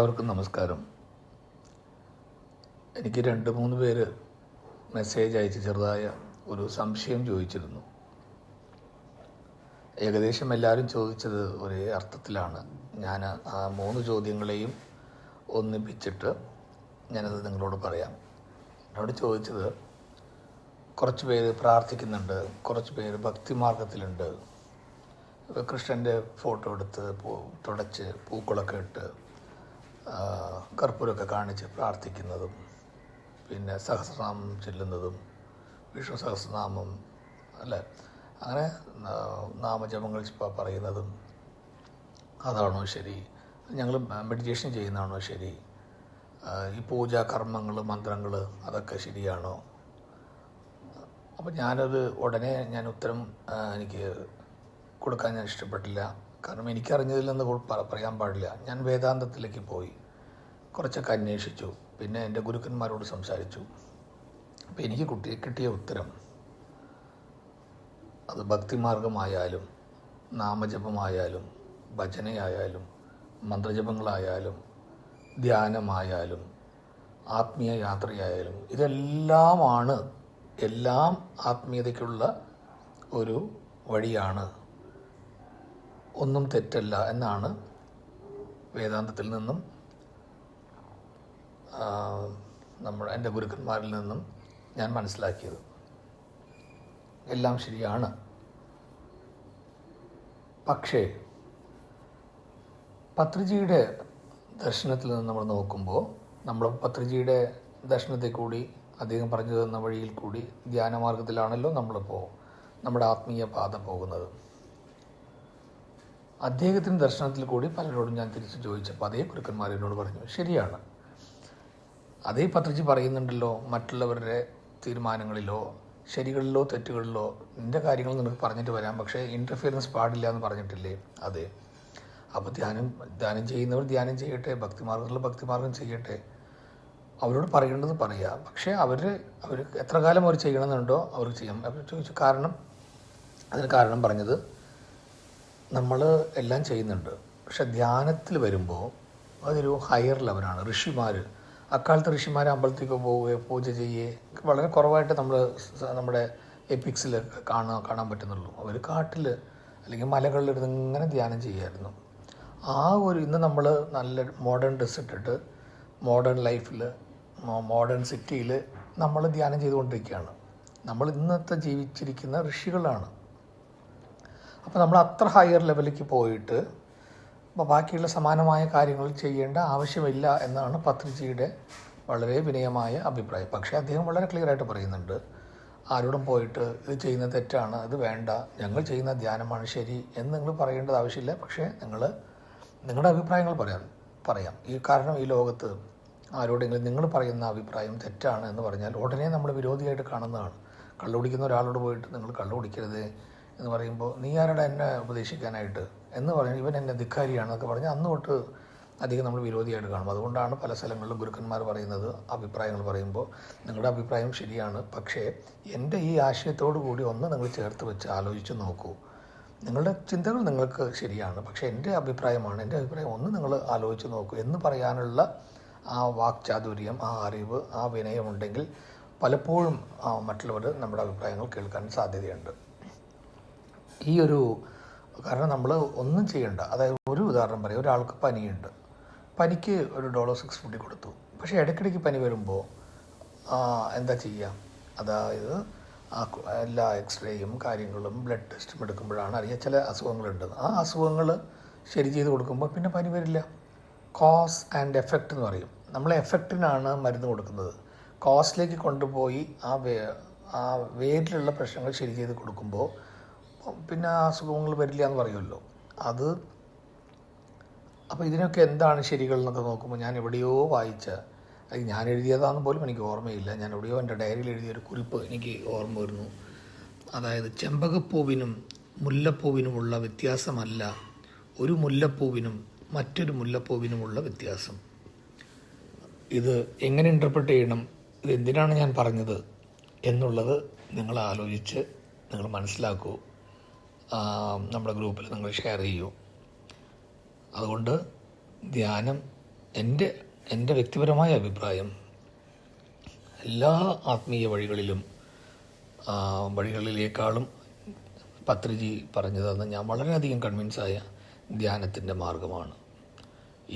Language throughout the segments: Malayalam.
എല്ലാവർക്കും നമസ്കാരം. എനിക്ക് 2-3 പേര് മെസ്സേജ് അയച്ച് ചെറുതായ ഒരു സംശയം ചോദിച്ചിരുന്നു. ഏകദേശം എല്ലാവരും ചോദിച്ചത് ഒരേ അർത്ഥത്തിലാണ്. ഞാൻ ആ 3 ചോദ്യങ്ങളെയും ഒന്നിപ്പിച്ചിട്ട് ഞാനത് നിങ്ങളോട് പറയാം. എന്നോട് ചോദിച്ചത്, കുറച്ച് പേര് പ്രാർത്ഥിക്കുന്നുണ്ട്, കുറച്ച് പേര് ഭക്തിമാർഗത്തിലുണ്ട്, കൃഷ്ണൻ്റെ ഫോട്ടോ എടുത്ത് തുടച്ച് പൂക്കളൊക്കെ ഇട്ട് കർപ്പൂരമൊക്കെ കാണിച്ച് പ്രാർത്ഥിക്കുന്നതും, പിന്നെ സഹസ്രനാമം ചൊല്ലുന്നതും, വിഷ്ണു സഹസ്രനാമം അല്ലേ, അങ്ങനെ നാമജപങ്ങൾ പറയുന്നതും അതാണോ ശരി? ഞങ്ങൾ മെഡിറ്റേഷൻ ചെയ്യുന്നതാണോ ശരി? ഈ പൂജാ കർമ്മങ്ങൾ, മന്ത്രങ്ങൾ അതൊക്കെ ശരിയാണോ? അപ്പോൾ ഞാൻ ഉത്തരം എനിക്ക് കൊടുക്കാൻ ഞാൻ ഇഷ്ടപ്പെട്ടില്ല. കാരണം എനിക്കറിഞ്ഞതിൽ നിന്ന് പറയാൻ പാടില്ല. ഞാൻ വേദാന്തത്തിലേക്ക് പോയി കുറച്ചൊക്കെ അന്വേഷിച്ചു, പിന്നെ എൻ്റെ ഗുരുക്കന്മാരോട് സംസാരിച്ചു. അപ്പോൾ എനിക്ക് കിട്ടിയ ഉത്തരം, അത് ഭക്തിമാർഗമായാലും നാമജപമായാലും ഭജനയായാലും മന്ത്രജപങ്ങളായാലും ധ്യാനമായാലും ആത്മീയ യാത്രയായാലും എല്ലാം ആത്മീയതയ്ക്കുള്ള ഒരു വഴിയാണ്, ഒന്നും തെറ്റല്ല എന്നാണ് വേദാന്തത്തിൽ നിന്നും എൻ്റെ ഗുരുക്കന്മാരിൽ നിന്നും ഞാൻ മനസ്സിലാക്കിയത്. എല്ലാം ശരിയാണ്. പക്ഷേ പത്രിജിയുടെ ദർശനത്തിൽ നിന്ന് നമ്മൾ നോക്കുമ്പോൾ, നമ്മൾ പത്രിജിയുടെ ദർശനത്തിൽ കൂടി അദ്ദേഹം പറഞ്ഞു തന്ന വഴിയിൽ കൂടി ധ്യാനമാർഗത്തിലാണല്ലോ നമ്മളിപ്പോൾ നമ്മുടെ ആത്മീയ പാത പോകുന്നത്. അദ്ദേഹത്തിൻ്റെ ദർശനത്തിൽ കൂടി പലരോടും ഞാൻ തിരിച്ചു ചോദിച്ചപ്പോൾ അതേ ഗുരുക്കന്മാരെന്നോട് പറഞ്ഞു, ശരിയാണ്, അതേ പത്രിജി പറയുന്നുണ്ടല്ലോ, മറ്റുള്ളവരുടെ തീരുമാനങ്ങളിലോ ശരികളിലോ തെറ്റുകളിലോ നിൻ്റെ കാര്യങ്ങൾ നിനക്ക് പറഞ്ഞിട്ട് വരാം, പക്ഷേ ഇൻ്റർഫിയറൻസ് പാടില്ല എന്ന് പറഞ്ഞിട്ടില്ലേ? അതെ. അപ്പോൾ ധ്യാനം ചെയ്യുന്നവർ ധ്യാനം ചെയ്യട്ടെ, ഭക്തിമാർഗം ചെയ്യട്ടെ, അവരോട് പറയേണ്ടത് പറയുക. പക്ഷേ അവർ എത്ര കാലം അവർ ചെയ്യണമെന്നുണ്ടോ അവർ ചെയ്യാം. അവർ ചോദിച്ചു അതിന് കാരണം പറഞ്ഞത്, നമ്മൾ എല്ലാം ചെയ്യുന്നുണ്ട്, പക്ഷെ ധ്യാനത്തിൽ വരുമ്പോൾ അതൊരു ഹയർ ലെവലാണ്. ഋഷിമാർ, അക്കാലത്ത് ഋഷിമാർ അമ്പലത്തേക്ക് പോവുകയോ പൂജ ചെയ്യുകയോ വളരെ കുറവായിട്ട് നമ്മുടെ എപ്പിക്സിൽ കാണാൻ പറ്റുന്നുള്ളൂ. അവർ കാട്ടിൽ അല്ലെങ്കിൽ മലകളിലിരുന്ന് ഇങ്ങനെ ധ്യാനം ചെയ്യുമായിരുന്നു. ഇന്ന് നമ്മൾ നല്ല മോഡേൺ ഡ്രസ് ഇട്ടിട്ട് മോഡേൺ ലൈഫിൽ മോഡേൺ സിറ്റിയിൽ നമ്മൾ ധ്യാനം ചെയ്തുകൊണ്ടിരിക്കുകയാണ്. നമ്മൾ ഇന്നത്തെ ജീവിച്ചിരിക്കുന്ന ഋഷികളാണ്. അപ്പോൾ നമ്മൾ അത്ര ഹയർ ലെവലിലേക്ക് പോയിട്ട് ബാക്കിയുള്ള സമാനമായ കാര്യങ്ങൾ ചെയ്യേണ്ട ആവശ്യമില്ല എന്നാണ് പത്രിജിയുടെ വളരെ വിനയമായ അഭിപ്രായം. പക്ഷേ അദ്ദേഹം വളരെ ക്ലിയറായിട്ട് പറയുന്നുണ്ട്, ആരോടും പോയിട്ട് ഇത് ചെയ്യുന്നത് തെറ്റാണ്, ഇത് വേണ്ട, ഞങ്ങൾ ചെയ്യുന്ന ധ്യാനമാണ് ശരി എന്ന് നിങ്ങൾ പറയേണ്ടത് ആവശ്യമില്ല. പക്ഷേ നിങ്ങളുടെ അഭിപ്രായങ്ങൾ പറയാം. കാരണം ഈ ലോകത്ത് ആരോടെങ്കിലും നിങ്ങൾ പറയുന്ന അഭിപ്രായം തെറ്റാണ് എന്ന് പറഞ്ഞാൽ ഉടനെ നമ്മൾ വിരോധിയായിട്ട് കാണുന്നതാണ്. കള്ളുകുടിക്കുന്ന ഒരാളോട് പോയിട്ട് നിങ്ങൾ കള്ളുകുടിക്കരുത് എന്ന് പറയുമ്പോൾ, നീ ആരുടെ എന്നെ ഉപദേശിക്കാനായിട്ട് എന്ന് പറഞ്ഞാൽ, ഇവൻ എന്നെ ധിക്കാരിയാണെന്നൊക്കെ പറഞ്ഞാൽ അന്ന് തൊട്ട് അധികം നമ്മൾ വിരോധിയായിട്ട് കാണും. അതുകൊണ്ടാണ് പല സ്ഥലങ്ങളിലും ഗുരുക്കന്മാർ പറയുന്നത്, അഭിപ്രായങ്ങൾ പറയുമ്പോൾ, നിങ്ങളുടെ അഭിപ്രായം ശരിയാണ്, പക്ഷേ എൻ്റെ ഈ ആശയത്തോടു കൂടി ഒന്ന് നിങ്ങൾ ചേർത്ത് വെച്ച് ആലോചിച്ച് നോക്കൂ. നിങ്ങളുടെ ചിന്തകൾ നിങ്ങൾക്ക് ശരിയാണ്, പക്ഷേ എൻ്റെ അഭിപ്രായം ഒന്ന് നിങ്ങൾ ആലോചിച്ച് നോക്കൂ എന്ന് പറയാനുള്ള ആ വാക്ചാതുര്യം, ആ അറിവ്, ആ വിനയമുണ്ടെങ്കിൽ പലപ്പോഴും മറ്റുള്ളവർ നമ്മുടെ അഭിപ്രായങ്ങൾ കേൾക്കാൻ സാധ്യതയുണ്ട്. കാരണം നമ്മൾ ഒന്നും ചെയ്യണ്ട. അതായത് ഒരു ഉദാഹരണം പറയാം, ഒരാൾക്ക് പനിയുണ്ട്, പനിക്ക് ഒരു $6 കൊടുത്തു. പക്ഷേ ഇടയ്ക്കിടയ്ക്ക് പനി വരുമ്പോൾ എന്താ ചെയ്യുക? അതായത് എല്ലാ എക്സ്റേയും കാര്യങ്ങളും ബ്ലഡ് ടെസ്റ്റും എടുക്കുമ്പോഴാണ് അറിയാം ചില അസുഖങ്ങളുണ്ടെന്ന്. ആ അസുഖങ്ങൾ ശരി ചെയ്ത് കൊടുക്കുമ്പോൾ പിന്നെ പനി വരില്ല. കോസ് ആൻഡ് എഫക്റ്റ് എന്ന് പറയും. നമ്മൾ എഫക്റ്റിനാണ് മരുന്ന് കൊടുക്കുന്നത്. കോസിലേക്ക് കൊണ്ടുപോയി ആ വേരിലുള്ള പ്രശ്നങ്ങൾ ശരി ചെയ്ത് കൊടുക്കുമ്പോൾ പിന്നെ ആ അസുഖങ്ങൾ വരില്ല എന്ന് പറയുമല്ലോ. അപ്പോൾ ഇതിനൊക്കെ എന്താണ് ശരികൾ എന്നൊക്കെ നോക്കുമ്പോൾ ഞാൻ എവിടെയോ ഞാൻ എഴുതിയതാണെന്ന് പോലും എനിക്ക് ഓർമ്മയില്ല. ഞാൻ എവിടെയോ എൻ്റെ ഡയറിയിൽ എഴുതിയൊരു കുറിപ്പ് എനിക്ക് ഓർമ്മ വരുന്നു. അതായത്, ചെമ്പകപ്പൂവിനും മുല്ലപ്പൂവിനുമുള്ള വ്യത്യാസമല്ല ഒരു മുല്ലപ്പൂവിനും മറ്റൊരു മുല്ലപ്പൂവിനുമുള്ള വ്യത്യാസം. ഇത് എങ്ങനെ ഇൻ്റർപ്രറ്റ് ചെയ്യണം, ഇത് എന്തിനാണ് ഞാൻ പറഞ്ഞത് എന്നുള്ളത് നിങ്ങൾ ആലോചിച്ച് നിങ്ങൾ മനസ്സിലാക്കൂ. നമ്മുടെ ഗ്രൂപ്പിൽ നിങ്ങൾ ഷെയർ ചെയ്യൂ. അതുകൊണ്ട് ധ്യാനം എൻ്റെ എൻ്റെ വ്യക്തിപരമായ അഭിപ്രായം, എല്ലാ ആത്മീയ വഴികളിലേക്കാളും പത്രിജി പറഞ്ഞു തന്ന ഞാൻ വളരെയധികം കൺവിൻസായ ധ്യാനത്തിൻ്റെ മാർഗമാണ്.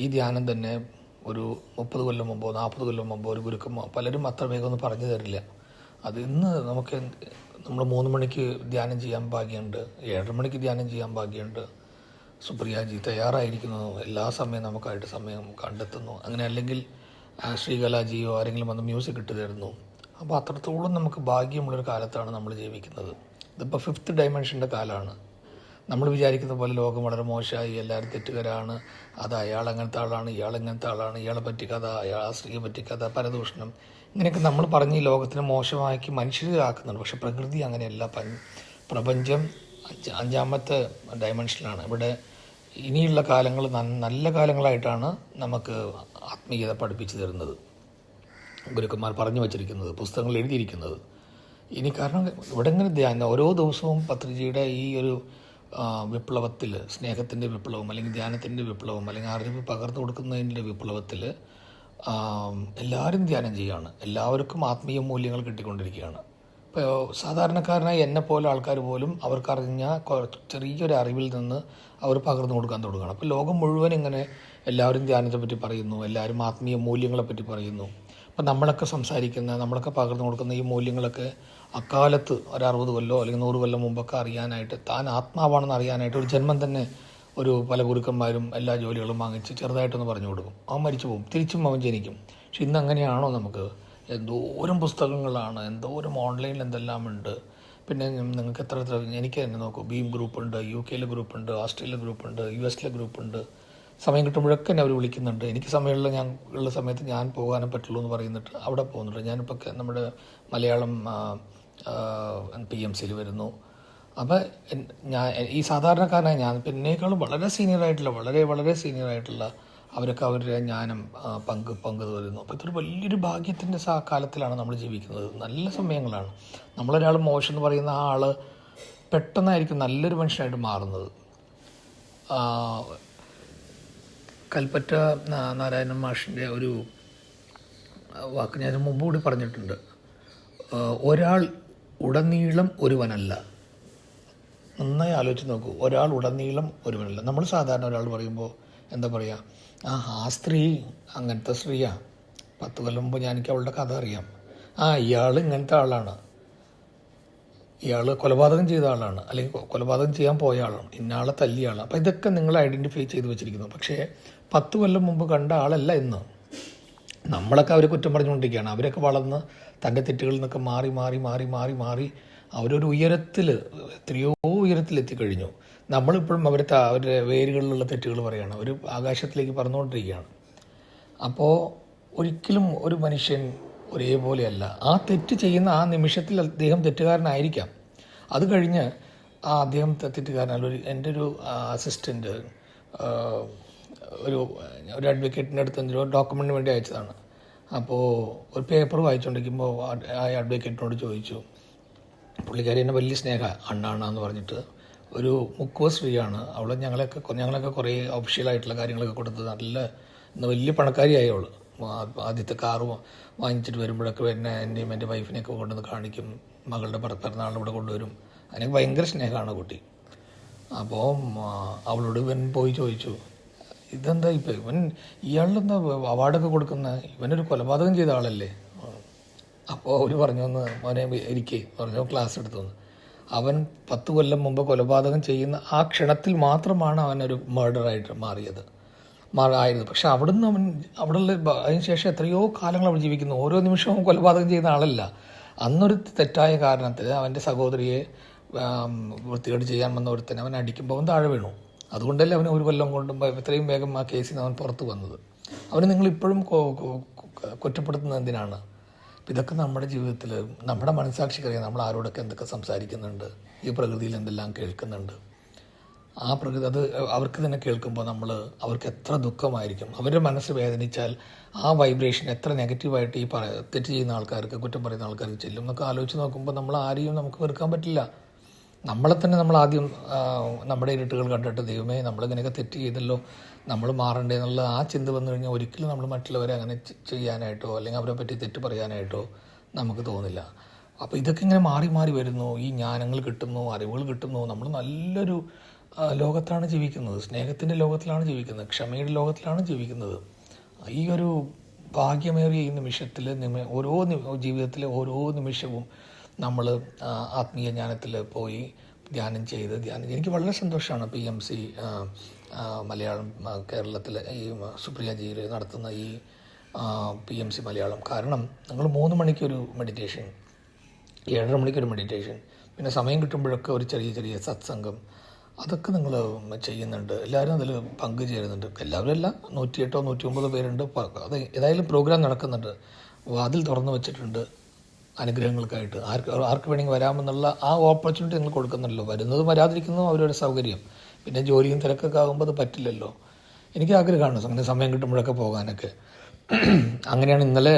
ഈ ധ്യാനം തന്നെ ഒരു 30 കൊല്ലം മുമ്പോ 40 കൊല്ലം മുമ്പോ ഒരു ഗുരുക്കന്മാർ പലരും അത്ര വേഗമൊന്നും പറഞ്ഞു തരില്ല. അത് ഇന്ന് നമ്മൾ 3 മണിക്ക് ധ്യാനം ചെയ്യാൻ ഭാഗ്യമുണ്ട്, 7:30 മണിക്ക് ധ്യാനം ചെയ്യാൻ ഭാഗ്യമുണ്ട്. സുപ്രിയാജി തയ്യാറായിരിക്കുന്നു, എല്ലാ സമയം നമുക്കായിട്ട് സമയം കണ്ടെത്തുന്നു. അങ്ങനെ അല്ലെങ്കിൽ ശ്രീകലാജിയോ ആരെങ്കിലും വന്ന് മ്യൂസിക് ഇട്ട് തരുന്നു. അപ്പോൾ അത്രത്തോളം നമുക്ക് ഭാഗ്യമുള്ളൊരു കാലത്താണ് നമ്മൾ ജീവിക്കുന്നത്. ഇതിപ്പോൾ 5th ഡയമെൻഷൻ്റെ കാലമാണ്. നമ്മൾ വിചാരിക്കുന്ന പോലെ ലോകം വളരെ മോശമായി, എല്ലാവരും തെറ്റുകാരാണ്, അത് അയാൾ അങ്ങനത്തെ ആളാണ്, ഇയാൾ അങ്ങനത്തെ ആളാണ്, ഇയാളെ പറ്റി കഥ, ആ സ്ത്രീയെ പറ്റി കഥ, പരദൂഷണം, ഇങ്ങനെയൊക്കെ നമ്മൾ പറഞ്ഞ് ഈ ലോകത്തിനെ മോശമാക്കി മനുഷ്യരാക്കുന്നുണ്ട്. പക്ഷെ പ്രകൃതി അങ്ങനെയല്ല. പ്രപഞ്ചം 5ാമത്തെ ഡയമെൻഷനിലാണ്. ഇവിടെ ഇനിയുള്ള കാലങ്ങൾ നല്ല കാലങ്ങളായിട്ടാണ് നമുക്ക് ആത്മീയത പഠിപ്പിച്ചു തരുന്നത്, ഗുരുക്കന്മാർ പറഞ്ഞു വച്ചിരിക്കുന്നത്, പുസ്തകങ്ങൾ എഴുതിയിരിക്കുന്നത്. ഇനി കാരണം ഇവിടെ ഇങ്ങനെ ധ്യാനം ഓരോ ദിവസവും പത്രിജിയുടെ ഈ ഒരു വിപ്ലവത്തിൽ, സ്നേഹത്തിൻ്റെ വിപ്ലവം അല്ലെങ്കിൽ ധ്യാനത്തിൻ്റെ വിപ്ലവം അല്ലെങ്കിൽ അറിവ് പകർന്നു കൊടുക്കുന്നതിൻ്റെ വിപ്ലവത്തിൽ എല്ലാവരും ധ്യാനം ചെയ്യുകയാണ്. എല്ലാവർക്കും ആത്മീയ മൂല്യങ്ങൾ കിട്ടിക്കൊണ്ടിരിക്കുകയാണ്. ഇപ്പോൾ സാധാരണക്കാരനായ എന്നെപ്പോലെ ആൾക്കാർ പോലും അവർക്കറിഞ്ഞ ചെറിയൊരു അറിവിൽ നിന്ന് അവർ പകർന്നു കൊടുക്കാൻ തുടങ്ങുകയാണ്. അപ്പോൾ ലോകം മുഴുവൻ ഇങ്ങനെ എല്ലാവരും ധ്യാനത്തെ പറ്റി പറയുന്നു, എല്ലാവരും ആത്മീയ മൂല്യങ്ങളെപ്പറ്റി പറയുന്നു. അപ്പം നമ്മളൊക്കെ നമ്മളൊക്കെ പകർന്നു കൊടുക്കുന്ന ഈ മൂല്യങ്ങളൊക്കെ അക്കാലത്ത് ഒരു 60 കൊല്ലോ അല്ലെങ്കിൽ 100 കൊല്ലം മുമ്പൊക്കെ അറിയാനായിട്ട്, താൻ ആത്മാവാണെന്ന് അറിയാനായിട്ട് ഒരു ജന്മം തന്നെ പല ഗുരുക്കന്മാരും എല്ലാ ജോലികളും വാങ്ങിച്ച് ചെറുതായിട്ടൊന്ന് പറഞ്ഞു കൊടുക്കും. അവൻ മരിച്ചു പോകും, തിരിച്ചും അവൻ ജനിക്കും. പക്ഷെ ഇന്ന് അങ്ങനെയാണോ? നമുക്ക് എന്തോരം പുസ്തകങ്ങളാണ്, എന്തോരം ഓൺലൈനിൽ എന്തെല്ലാം ഉണ്ട്. പിന്നെ നിങ്ങൾക്ക് എത്ര എനിക്ക് തന്നെ നോക്കൂ, ബീം ഗ്രൂപ്പുണ്ട്, UK ഗ്രൂപ്പുണ്ട്, ഓസ്ട്രേലിയ ഗ്രൂപ്പുണ്ട്, US ഗ്രൂപ്പുണ്ട്. സമയം കിട്ടുമ്പോഴൊക്കെ എന്നെ അവർ വിളിക്കുന്നുണ്ട്. എനിക്ക് ഉള്ള സമയത്ത് ഞാൻ പോകാനേ പറ്റുള്ളൂ എന്ന് പറയുന്നിട്ട് അവിടെ പോകുന്നുണ്ട്. ഞാനിപ്പോൾ നമ്മുടെ മലയാളം PMCയിൽ വരുന്നു. അപ്പോൾ ഈ സാധാരണക്കാരനായ ഞാൻ പിന്നേക്കാളും വളരെ സീനിയറായിട്ടുള്ള വളരെ സീനിയറായിട്ടുള്ള അവരൊക്കെ അവരുടെ ജ്ഞാനം പങ്കുവരുന്നു. അപ്പോൾ ഇതൊരു വലിയൊരു ഭാഗ്യത്തിൻ്റെ കാലത്തിലാണ് നമ്മൾ ജീവിക്കുന്നത്. നല്ല സമയങ്ങളാണ്. നമ്മളൊരാൾ മോശം എന്ന് പറയുന്ന ആ ആൾ പെട്ടെന്നായിരിക്കും നല്ലൊരു മനുഷ്യനായിട്ട് മാറുന്നത്. കൽപ്പറ്റ നാരായണൻ മാഷിൻ്റെ ഒരു വാക്ക് ഞാൻ മുമ്പ് കൂടി പറഞ്ഞിട്ടുണ്ട്. ഒരാൾ ഉടനീളം ഒരുവനല്ല. നന്നായി ആലോചിച്ച് നോക്കൂ. ഒരാൾ ഉടനീളം ഒരുവനല്ല. നമ്മൾ സാധാരണ ഒരാൾ പറയുമ്പോൾ എന്താ പറയുക, ആ സ്ത്രീ അങ്ങനത്തെ സ്ത്രീയാണ്, 10 കൊല്ലം മുമ്പ് എനിക്ക് അവളുടെ കഥ അറിയാം, ഇയാൾ ഇങ്ങനത്തെ ആളാണ്, ഇയാൾ കൊലപാതകം ചെയ്ത ആളാണ്, അല്ലെങ്കിൽ കൊലപാതകം ചെയ്യാൻ പോയ ആളാണ്, ഇന്നയാളെ തല്ലിയ ആളാണ്. അപ്പോൾ ഇതൊക്കെ നിങ്ങൾ ഐഡൻറ്റിഫൈ ചെയ്ത് വെച്ചിരിക്കുന്നു. പക്ഷേ 10 കൊല്ലം മുമ്പ് കണ്ട ആളല്ല ഇന്ന്. നമ്മളൊക്കെ അവരെ കുറ്റം പറഞ്ഞുകൊണ്ടിരിക്കുകയാണ്. അവരൊക്കെ വളർന്ന് തൻ്റെ തെറ്റുകളിൽ നിന്നൊക്കെ മാറി അവരൊരു എത്രയോ ഉയരത്തിലെത്തിക്കഴിഞ്ഞു. നമ്മളിപ്പോഴും അവരുടെ വേരുകളിലുള്ള തെറ്റുകൾ പറയുകയാണ്. അവർ ആകാശത്തിലേക്ക് പറന്നുകൊണ്ടിരിക്കുകയാണ്. അപ്പോൾ ഒരിക്കലും ഒരു മനുഷ്യൻ ഒരേപോലെയല്ല. ആ തെറ്റ് ചെയ്യുന്ന ആ നിമിഷത്തിൽ അദ്ദേഹം തെറ്റുകാരനായിരിക്കാം. അത് കഴിഞ്ഞ് അദ്ദേഹം തെറ്റുകാരനല്ല. എൻ്റെ ഒരു അസിസ്റ്റൻ്റ് ഒരു അഡ്വക്കേറ്റിൻ്റെ അടുത്ത് എന്തൊരു ഡോക്യുമെൻറ്റിന് വേണ്ടി അയച്ചതാണ്. അപ്പോൾ ഒരു പേപ്പർ വായിച്ചുകൊണ്ടിരിക്കുമ്പോൾ ആ അഡ്വക്കേറ്റിനോട് ചോദിച്ചു, പുള്ളിക്കാരി എന്നെ വലിയ അണ്ണാണെന്ന് പറഞ്ഞിട്ട്, ഒരു മുക്കുവ സ്ത്രീയാണ് അവൾ, ഞങ്ങളൊക്കെ കുറേ ഒഫീഷ്യലായിട്ടുള്ള കാര്യങ്ങളൊക്കെ കൊടുത്തത്, വലിയ പണക്കാരിയായി അവൾ. ആദ്യത്തെ കാറ് വാങ്ങിച്ചിട്ട് വരുമ്പോഴൊക്കെ എന്നെയും എൻ്റെ വൈഫിനെയൊക്കെ കൊണ്ടുവന്ന് കാണിക്കും, മകളുടെ പിറന്നാളിവിടെ കൊണ്ടുവരും. അതിനൊക്കെ ഭയങ്കര സ്നേഹമാണ് കുട്ടി. അപ്പോൾ അവളോട് ഇവൻ പോയി ചോദിച്ചു, ഇതെന്താ ഇയാളെന്താ അവാർഡൊക്കെ കൊടുക്കുന്ന, ഇവനൊരു കൊലപാതകം ചെയ്ത ആളല്ലേ? അപ്പോൾ അവർ പറഞ്ഞു, മോനെ പറഞ്ഞു, ക്ലാസ് എടുത്തു. അവൻ 10 കൊല്ലം മുമ്പ് കൊലപാതകം ചെയ്യുന്ന ആ ക്ഷണത്തിൽ മാത്രമാണ് അവനൊരു മർഡറായിട്ട് ആയത്. പക്ഷെ അവിടുന്ന് അവിടെയുള്ള അതിനുശേഷം എത്രയോ കാലങ്ങൾ അവൻ ജീവിക്കുന്നു. ഓരോ നിമിഷവും കൊലപാതകം ചെയ്യുന്ന ആളല്ല. അന്നൊരു തെറ്റായ കാരണത്തിൽ അവൻ്റെ സഹോദരിയെ വൃത്തികേട് ചെയ്യാൻ വന്ന ഒരുത്തനെ അവൻ അടിക്കുമ്പോൾ അവൻ താഴെ വീണു. അതുകൊണ്ടല്ലേ അവന് 1 കൊല്ലം കൊണ്ടും എത്രയും വേഗം ആ കേസിൽ നിന്ന് അവൻ പുറത്ത് വന്നത്. അവന് നിങ്ങളിപ്പോഴും കുറ്റപ്പെടുത്തുന്നത് എന്തിനാണ്? ഇതൊക്കെ നമ്മുടെ ജീവിതത്തിൽ നമ്മുടെ മനസ്സാക്ഷിക്കറിയാം. നമ്മൾ ആരോടൊക്കെ എന്തൊക്കെ സംസാരിക്കുന്നുണ്ട്, ഈ പ്രകൃതിയിൽ എന്തെല്ലാം കേൾക്കുന്നുണ്ട്. ആ പ്രകൃതി അത് അവർക്ക് തന്നെ കേൾക്കുമ്പോൾ അവർക്ക് എത്ര ദുഃഖമായിരിക്കും. അവരുടെ മനസ്സ് വേദനിച്ചാൽ ആ വൈബ്രേഷൻ എത്ര നെഗറ്റീവായിട്ട് ഈ തെറ്റ് ചെയ്യുന്ന ആൾക്കാർക്ക്, കുറ്റം പറയുന്ന ആൾക്കാർക്ക് ചെല്ലും എന്നൊക്കെ ആലോചിച്ച് നോക്കുമ്പോൾ നമുക്ക് വെറുക്കാൻ പറ്റില്ല. നമ്മളെ തന്നെ നമ്മൾ ആദ്യം നമ്മുടെ ഇരുട്ടുകൾ കണ്ടിട്ട്, ദൈവമേ നമ്മളിങ്ങനെയൊക്കെ തെറ്റ് ചെയ്തല്ലോ, നമ്മൾ മാറേണ്ടതെന്നുള്ള ആ ചിന്ത വന്നു കഴിഞ്ഞാൽ ഒരിക്കലും നമ്മൾ മറ്റുള്ളവരെ അങ്ങനെ ചെയ്യാനായിട്ടോ അല്ലെങ്കിൽ അവരെ പറ്റി തെറ്റ് പറയാനായിട്ടോ നമുക്ക് തോന്നില്ല. അപ്പോൾ ഇതൊക്കെ ഇങ്ങനെ മാറി മാറി വരുന്നു, ഈ ജ്ഞാനങ്ങൾ കിട്ടുന്നു, അറിവുകൾ കിട്ടുന്നു. നമ്മൾ നല്ലൊരു ലോകത്താണ് ജീവിക്കുന്നത്, സ്നേഹത്തിൻ്റെ ലോകത്തിലാണ് ജീവിക്കുന്നത്, ക്ഷമയുടെ ലോകത്തിലാണ് ജീവിക്കുന്നത്. ഈ ഒരു ഭാഗ്യമേറിയ ഈ നിമിഷത്തിൽ ജീവിതത്തിലെ ഓരോ നിമിഷവും നമ്മൾ ആത്മീയ ജ്ഞാനത്തിൽ പോയി ധ്യാനം ചെയ്ത് എനിക്ക് വളരെ സന്തോഷമാണ്. PMC മലയാളം കേരളത്തിൽ ഈ സുപ്രിയജിയിൽ നടത്തുന്ന ഈ PMC മലയാളം. കാരണം നിങ്ങൾ 3 മണിക്കൊരു മെഡിറ്റേഷൻ, 7:30 മണിക്കൊരു മെഡിറ്റേഷൻ, പിന്നെ സമയം കിട്ടുമ്പോഴൊക്കെ ഒരു ചെറിയ സത്സംഗം, അതൊക്കെ നിങ്ങൾ ചെയ്യുന്നുണ്ട്. എല്ലാവരും അതിൽ പങ്കുചേരുന്നുണ്ട്. എല്ലാവരും അല്ല, 108 109 പേരുണ്ട്. അത് ഏതായാലും പ്രോഗ്രാം നടക്കുന്നുണ്ട്. വാതിൽ തുറന്നു വെച്ചിട്ടുണ്ട് അനുഗ്രഹങ്ങൾക്കായിട്ട്. ആർക്ക് വേണമെങ്കിൽ വരാമെന്നുള്ള ആ ഓപ്പർച്യൂണിറ്റി നിങ്ങൾ കൊടുക്കുന്നുണ്ടല്ലോ. വരുന്നതും വരാതിരിക്കുന്നതും അവരുടെ സൗകര്യം. പിന്നെ ജോലിയും തിരക്കൊക്കെ ആകുമ്പോൾ അത് പറ്റില്ലല്ലോ. എനിക്ക് ആഗ്രഹമാണ് അങ്ങനെ സമയം കിട്ടുമ്പോഴൊക്കെ പോകാനൊക്കെ. അങ്ങനെയാണ് ഇന്നലെ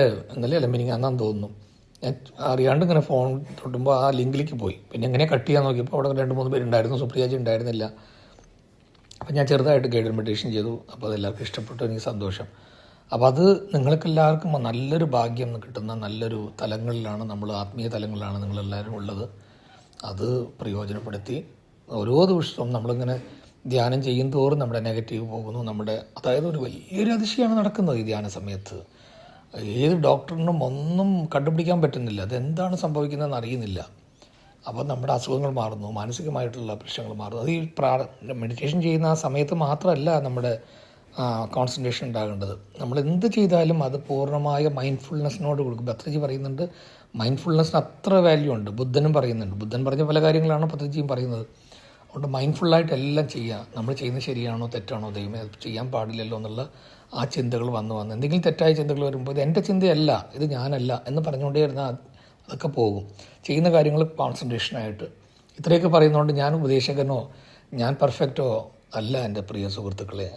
അല്ല മിനിങ്ങാന്നാന്ന് തോന്നുന്നു, ഞാൻ അറിയാണ്ട് ഇങ്ങനെ ഫോൺ തൊട്ടുമ്പോൾ ആ ലിങ്കിലേക്ക് പോയി. പിന്നെ എങ്ങനെ കട്ട് ചെയ്യാൻ നോക്കിയപ്പോൾ അവിടെ 2-3 പേരുണ്ടായിരുന്നു, സുപ്രിയാജി ഉണ്ടായിരുന്നില്ല. അപ്പോൾ ഞാൻ ചെറുതായിട്ട് ഗൈഡഡ് മെഡിറ്റേഷൻ ചെയ്തു. അപ്പോൾ അതെല്ലാവർക്കും ഇഷ്ടപ്പെട്ടു, എനിക്ക് സന്തോഷം. അപ്പോൾ അത് നിങ്ങൾക്കെല്ലാവർക്കും നല്ലൊരു ഭാഗ്യം കിട്ടുന്ന നല്ലൊരു തലങ്ങളിലാണ്, ആത്മീയ തലങ്ങളിലാണ് നിങ്ങളെല്ലാവരും ഉള്ളത്. അത് പ്രയോജനപ്പെടുത്തി ഓരോ ദിവസവും നമ്മളിങ്ങനെ ധ്യാനം ചെയ്യും തോറും നമ്മുടെ നെഗറ്റീവ് പോകുന്നു. അതായത് ഒരു വലിയൊരു അതിശയമാണ് നടക്കുന്നത് ഈ ധ്യാന സമയത്ത്. ഏത് ഡോക്ടറിനും ഒന്നും കണ്ടുപിടിക്കാൻ പറ്റുന്നില്ല, അതെന്താണ് സംഭവിക്കുന്നതെന്ന് അറിയുന്നില്ല. അപ്പോൾ നമ്മുടെ അസുഖങ്ങൾ മാറുന്നു, മാനസികമായിട്ടുള്ള പ്രശ്നങ്ങൾ മാറുന്നു. അത് ഈ മെഡിറ്റേഷൻ ചെയ്യുന്ന ആ സമയത്ത് മാത്രമല്ല നമ്മുടെ കോൺസെൻട്രേഷൻ ഉണ്ടാകേണ്ടത്. നമ്മൾ എന്ത് ചെയ്താലും അത് പൂർണ്ണമായ മൈൻഡ്ഫുൾനെസ്സിനോട് കൊടുക്കും. പത്രിജി പറയുന്നുണ്ട് മൈൻഡ്ഫുൾനെസ്സിന് അത്ര വാല്യൂ ഉണ്ട്. ബുദ്ധനും പറയുന്നുണ്ട്. ബുദ്ധൻ പറഞ്ഞ പല കാര്യങ്ങളാണ് പത്രിജിയും പറയുന്നത്. അതുകൊണ്ട് മൈൻഡ്ഫുള്ളായിട്ട് എല്ലാം ചെയ്യുക. നമ്മൾ ചെയ്യുന്നത് ശരിയാണോ തെറ്റാണോ, ദൈവമേ അത് ചെയ്യാൻ പാടില്ലല്ലോ എന്നുള്ള ആ ചിന്തകൾ വന്ന് എന്തെങ്കിലും തെറ്റായ ചിന്തകൾ വരുമ്പോൾ ഇത് എൻ്റെ ചിന്തയല്ല, ഇത് ഞാനല്ല എന്ന് പറഞ്ഞുകൊണ്ടേ ഇരുന്നാൽ അതൊക്കെ പോകും. ചെയ്യുന്ന കാര്യങ്ങൾ കോൺസെൻട്രേഷനായിട്ട്. ഇത്രയൊക്കെ പറയുന്നതുകൊണ്ട് ഞാൻ ഉപദേശകനോ ഞാൻ പെർഫെക്റ്റോ അല്ല എൻ്റെ പ്രിയ സുഹൃത്തുക്കളെ.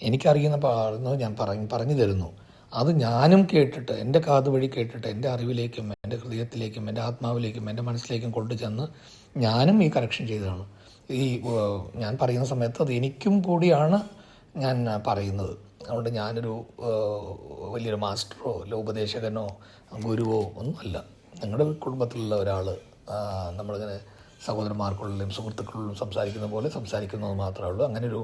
എനിക്കറിയുന്ന പറയുന്നത് ഞാൻ പറഞ്ഞു തരുന്നു. അത് ഞാനും കേട്ടിട്ട്, എൻ്റെ കാത് വഴി കേട്ടിട്ട് എൻ്റെ അറിവിലേക്കും എൻ്റെ ഹൃദയത്തിലേക്കും എൻ്റെ ആത്മാവിലേക്കും എൻ്റെ മനസ്സിലേക്കും കൊണ്ടുചെന്ന് ഞാനും ഈ കറക്ഷൻ ചെയ്തതാണ്. ഞാൻ പറയുന്ന സമയത്ത് അത് എനിക്കും കൂടിയാണ് ഞാൻ പറയുന്നത്. അതുകൊണ്ട് ഞാനൊരു വലിയൊരു മാസ്റ്ററോ ഉപദേശകനോ ഗുരുവോ ഒന്നുമല്ല. നിങ്ങളുടെ കുടുംബത്തിലുള്ള ഒരാൾ, നമ്മളിങ്ങനെ സഹോദരന്മാർക്കുള്ളിലും സുഹൃത്തുക്കളിലും സംസാരിക്കുന്ന പോലെ സംസാരിക്കുന്നത് മാത്രമേ ഉള്ളൂ. അങ്ങനെയൊരു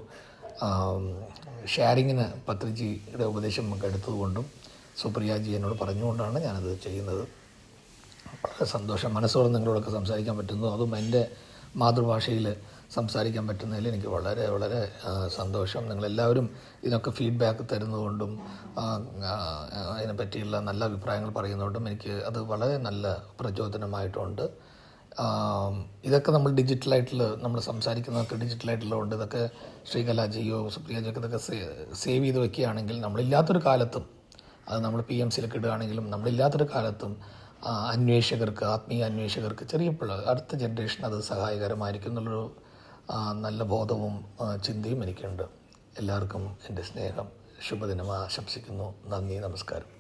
ഷെയറിങ്ങിന് പത്രിജിയുടെ ഉപദേശം നമുക്ക് എടുത്തതുകൊണ്ടും സുപ്രിയാജി എന്നോട് പറഞ്ഞുകൊണ്ടാണ് ഞാനത് ചെയ്യുന്നത്. വളരെ സന്തോഷം. മനസ്സോടെ നിങ്ങളോടൊക്കെ സംസാരിക്കാൻ പറ്റുന്നു, അതും എൻ്റെ മാതൃഭാഷയിൽ സംസാരിക്കാൻ പറ്റുന്നതിൽ എനിക്ക് വളരെ വളരെ സന്തോഷം. നിങ്ങളെല്ലാവരും ഇതിനൊക്കെ ഫീഡ്ബാക്ക് തരുന്നതുകൊണ്ടും അതിനെപ്പറ്റിയുള്ള നല്ല അഭിപ്രായങ്ങൾ പറയുന്നതുകൊണ്ടും എനിക്ക് അത് വളരെ നല്ല പ്രചോദനമായിട്ടുണ്ട്. ഇതൊക്കെ നമ്മൾ ഡിജിറ്റലായിട്ടുള്ള നമ്മൾ സംസാരിക്കുന്നതൊക്കെ ഡിജിറ്റലായിട്ടുള്ളതുകൊണ്ട് ഇതൊക്കെ ശ്രീകലാജിയോ സുപ്രിയജിയൊക്കെ ഇതൊക്കെ സേവ് ചെയ്ത് വെക്കുകയാണെങ്കിൽ നമ്മളില്ലാത്തൊരു കാലത്തും, അത് നമ്മൾ PMCയിലൊക്കെ ഇടുകയാണെങ്കിലും നമ്മളില്ലാത്തൊരു കാലത്തും അന്വേഷകർക്ക്, ആത്മീയ അന്വേഷകർക്ക്, ചെറിയ പിള്ളേർ, അടുത്ത ജനറേഷൻ അത് സഹായകരമായിരിക്കും എന്നുള്ളൊരു നല്ല ബോധവും ചിന്തയും എനിക്കുണ്ട്. എല്ലാവർക്കും എൻ്റെ സ്നേഹം, ശുഭദിനം ആശംസിക്കുന്നു. നന്ദി, നമസ്കാരം.